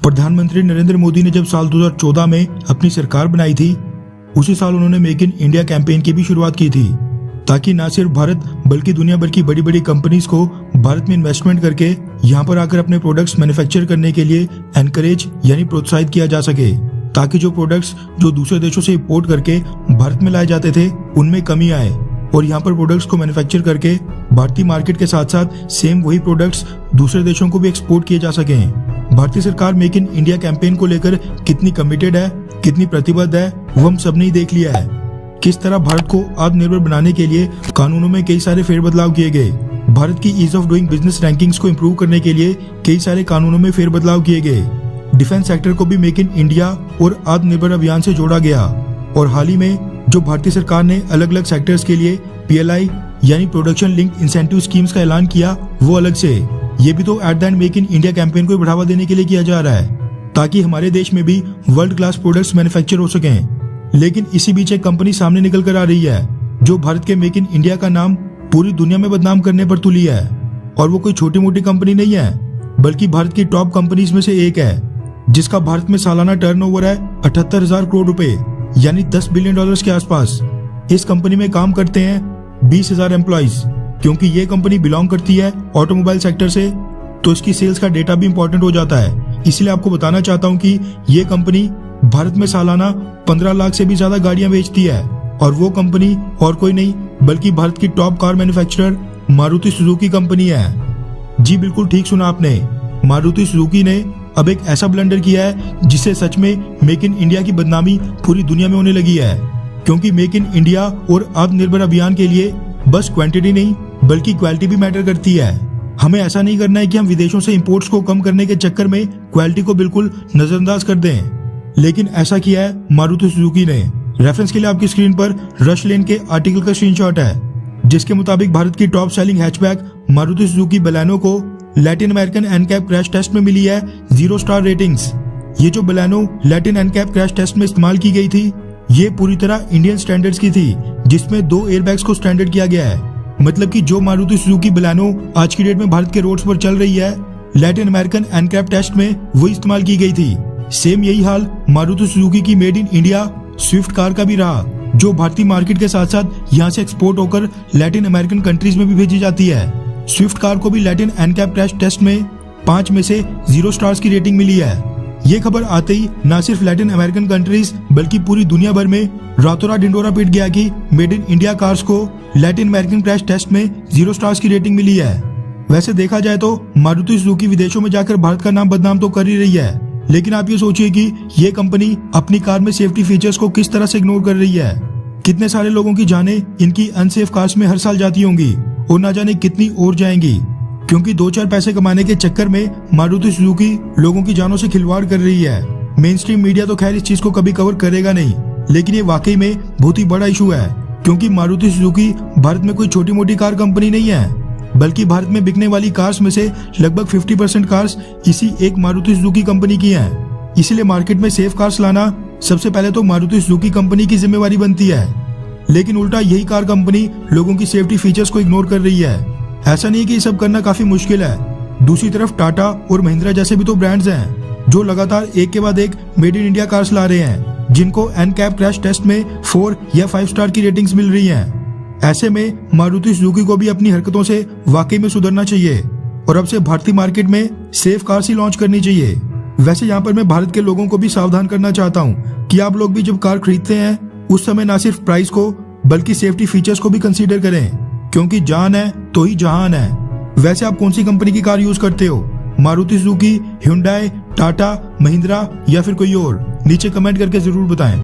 प्रधानमंत्री नरेंद्र मोदी ने जब साल 2014 में अपनी सरकार बनाई थी, उसी साल उन्होंने मेक इन इंडिया कैंपेन की भी शुरुआत की थी, ताकि न सिर्फ भारत बल्कि दुनिया भर की बड़ी बड़ी कंपनीज को भारत में इन्वेस्टमेंट करके यहाँ पर आकर अपने प्रोडक्ट्स मैन्युफैक्चर करने के लिए एनकरेज यानी प्रोत्साहित किया जा सके, ताकि जो प्रोडक्ट्स जो दूसरे देशों से इंपोर्ट करके भारत में लाए जाते थे उनमें कमी आए और यहाँ पर प्रोडक्ट्स को मैन्युफैक्चर करके भारतीय मार्केट के साथ साथ सेम वही प्रोडक्ट्स दूसरे देशों को भी एक्सपोर्ट किए जा सकें। भारतीय सरकार मेक इन इंडिया कैंपेन को लेकर कितनी कमिटेड है, कितनी प्रतिबद्ध है, वो हम सब ने देख लिया है। किस तरह भारत को आत्मनिर्भर बनाने के लिए कानूनों में कई सारे फेरबदलाव किए गए, भारत की ease of doing business rankings को इम्प्रूव करने के लिए कई सारे कानूनों में फेरबदलाव किए गए, डिफेंस सेक्टर को भी मेक इन इंडिया और आत्मनिर्भर अभियान से जोड़ा गया और हाल ही में जो भारतीय सरकार ने अलग अलग सेक्टर्स के लिए PLI यानी प्रोडक्शन लिंक्ड इंसेंटिव स्कीम्स का ऐलान किया, वो अलग से। ये भी तो at the end make in India campaign को बढ़ावा देने के लिए किया जा रहा है, ताकि हमारे देश में भी वर्ल्ड क्लास प्रोडक्ट्स मैन्युफैक्चर हो सकें। लेकिन इसी बीच एक कंपनी सामने निकल कर आ रही है जो भारत के मेक इन इंडिया का नाम पूरी दुनिया में बदनाम करने पर तुली है, और वो कोई छोटी मोटी कंपनी नहीं है, बल्कि भारत की टॉप कंपनीज में से एक है, जिसका भारत में सालाना टर्नओवर है 78,000 करोड़ रुपए यानी $10 बिलियन के आसपास। इस कंपनी में काम करते हैं 20,000 एम्प्लॉइज। क्योंकि ये कंपनी बिलोंग करती है ऑटोमोबाइल सेक्टर से, तो इसकी सेल्स का डेटा भी इंपॉर्टेंट हो जाता है। इसलिए आपको बताना चाहता हूँ कि ये कंपनी भारत में सालाना 15 लाख से भी ज्यादा गाड़ियां बेचती है, और वो कंपनी और कोई नहीं बल्कि भारत की top car manufacturer Maruti Suzuki company है। जी बिल्कुल ठीक सुना आपने, मारुति सुजुकी ने अब एक ऐसा ब्लंडर किया है जिससे सच में मेक इन इंडिया की बदनामी पूरी दुनिया में होने लगी है। क्योंकि मेक इन इंडिया और आत्मनिर्भर अभियान के लिए बस क्वांटिटी नहीं बल्कि क्वालिटी भी मैटर करती है। हमें ऐसा नहीं करना है कि हम विदेशों से इंपोर्ट्स को कम करने के चक्कर में क्वालिटी को बिल्कुल नजरअंदाज कर दें, लेकिन ऐसा किया है मारुति सुजुकी ने। रेफरेंस के लिए आपकी स्क्रीन पर रश लेन के आर्टिकल का स्क्रीनशॉट है, जिसके मुताबिक भारत की top selling hatchback Maruti Suzuki Baleno को Latin American NCAP crash test में मिली है 0 स्टार रेटिंग्स। ये जो Baleno Latin NCAP crash test में इस्तेमाल की गई थी, ये पूरी तरह इंडियन स्टैंडर्ड्स की थी, जिसमें 2 एयरबैग्स को स्टैंडर्ड किया गया है। मतलब कि जो मारुति सुजुकी बलेनो आज की डेट में भारत के रोड्स पर चल रही है, लैटिन अमेरिकन एनकैप टेस्ट में वो इस्तेमाल की गई थी। सेम यही हाल मारुति सुजुकी की made in India Swift car का भी रहा, जो भारतीय मार्केट के साथ साथ यहाँ से एक्सपोर्ट होकर लैटिन अमेरिकन कंट्रीज में भी भेजी जाती है। स्विफ्ट कार को भी लैटिन एनकैप क्रैश टेस्ट में 5 में से 0 स्टार्स की रेटिंग मिली है। ये खबर आते ही न सिर्फ लैटिन अमेरिकन कंट्रीज बल्कि पूरी दुनिया भर में रातों रात ढिंडोरा पीट गया कि मेड इन इंडिया कार्स को लैटिन अमेरिकन क्रैश टेस्ट में 0 स्टार्स की रेटिंग मिली है। वैसे देखा जाए तो मारुति सुजुकी विदेशों में जाकर भारत का नाम बदनाम तो कर ही रही है, लेकिन आप ये सोचिए कि ये कंपनी अपनी कार में सेफ्टी फीचर्स को किस तरह से इग्नोर कर रही है। कितने सारे लोगों की जानें इनकी अनसेफ कार्स में हर साल जाती होंगी और ना जाने कितनी और जाएंगी, क्योंकि 2-4 पैसे कमाने के चक्कर में मारुति सुजुकी लोगों की जानों से खिलवाड़ कर रही है। मेन स्ट्रीम मीडिया तो खैर इस चीज को कभी कवर करेगा नहीं, लेकिन ये वाकई में बहुत ही बड़ा इशू है, क्योंकि मारुति सुजुकी भारत में कोई छोटी मोटी कार कंपनी नहीं है, बल्कि भारत में बिकने वाली कार्स में से लगभग 50% कार्स इसी एक मारुति सुजुकी कंपनी की हैं। इसलिए मार्केट में सेफ कार्स लाना सबसे पहले तो मारुति सुजुकी कंपनी की जिम्मेवारी बनती है, लेकिन उल्टा यही कार कंपनी लोगों की सेफ्टी फीचर्स को इग्नोर कर रही है। ऐसा नहीं कि ये सब करना काफी मुश्किल है। दूसरी तरफ टाटा और महिंद्रा जैसे भी तो ब्रांड्स हैं जो लगातार एक के बाद एक मेड इन इंडिया कार्स ला रहे हैं, जिनको एनकैप क्रैश टेस्ट में 4 या 5 स्टार की रेटिंग्स मिल रही हैं। ऐसे में मारुति सुजुकी को भी अपनी हरकतों से वाकई में सुधरना चाहिए और अब से भारतीय मार्केट में सेफ कार्स ही लॉन्च करनी चाहिए। वैसे यहाँ पर मैं भारत के लोगों को भी सावधान करना चाहता हूँ कि आप लोग भी जब कार खरीदते हैं उस समय ना सिर्फ प्राइस को बल्कि सेफ्टी फीचर्स को भी कंसीडर करें, क्योंकि जान है तो ही जहान है। वैसे आप कौन सी कंपनी की कार यूज करते हो, मारुति सुजुकी, ह्युंडई, टाटा, महिंद्रा या फिर कोई और? नीचे कमेंट करके जरूर बताएं।